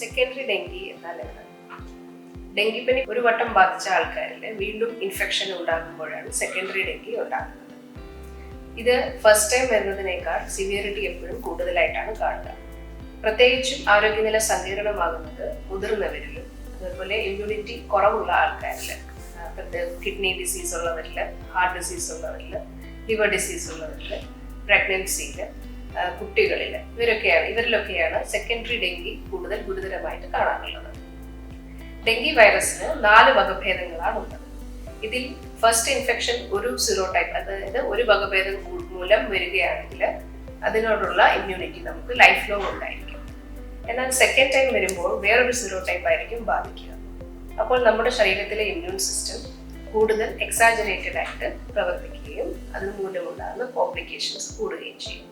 Secondary dengue എന്നാൽ എന്താണ്? ഡെങ്കിപ്പനി ഒരു വട്ടം ബാധിച്ച ആൾക്കാരിൽ വീണ്ടും ഇൻഫെക്ഷൻ ഉണ്ടാകുമ്പോഴാണ് സെക്കൻഡറി ഡെങ്കി ഉണ്ടാകുന്നത്. ഇത് ഫസ്റ്റ് ടൈം വരുന്നതിനേക്കാൾ സിവിയറിറ്റി എപ്പോഴും കൂടുതലായിട്ടാണ് കാണുക. പ്രത്യേകിച്ചും ആരോഗ്യനില സങ്കീർണമാകുന്നത് മുതിർന്നവരിലും അതുപോലെ ഇമ്മ്യൂണിറ്റി കുറവുള്ള ആൾക്കാരിൽ, കിഡ്നി ഡിസീസ് ഉള്ളവരിൽ, ഹാർട്ട് ഡിസീസ് ഉള്ളവരിൽ, ലിവർ ഡിസീസ് ഉള്ളവരിൽ, പ്രഗ്നൻസിയിൽ, കുട്ടികളിൽ ഇവരിലൊക്കെയാണ് സെക്കൻഡറി ഡെങ്കി കൂടുതൽ ഗുരുതരമായിട്ട് കാണാറുള്ളത്. ഡെങ്കി വൈറസിന് 4 വകഭേദങ്ങളാണ് ഉള്ളത്. ഇതിൽ ഫസ്റ്റ് ഇൻഫെക്ഷൻ ഒരു സീറോടൈപ്പ്, അതായത് ഒരു വകഭേദം മൂലം വരികയാണെങ്കിൽ അതിനോടുള്ള ഇമ്മ്യൂണിറ്റി നമുക്ക് ലൈഫ് ലോങ് ഉണ്ടായിരിക്കും. എന്നാൽ സെക്കൻഡ് ടൈം വരുമ്പോൾ വേറൊരു സീറോടൈപ്പ് ആയിരിക്കും ബാധിക്കുക. അപ്പോൾ നമ്മുടെ ശരീരത്തിലെ ഇമ്മ്യൂൺ സിസ്റ്റം കൂടുതൽ എക്സാജറേറ്റഡ് ആയിട്ട് പ്രവർത്തിക്കുകയും അതുമൂലമുണ്ടാകുന്ന കോംപ്ലിക്കേഷൻസ് കൂടുകയും ചെയ്യും.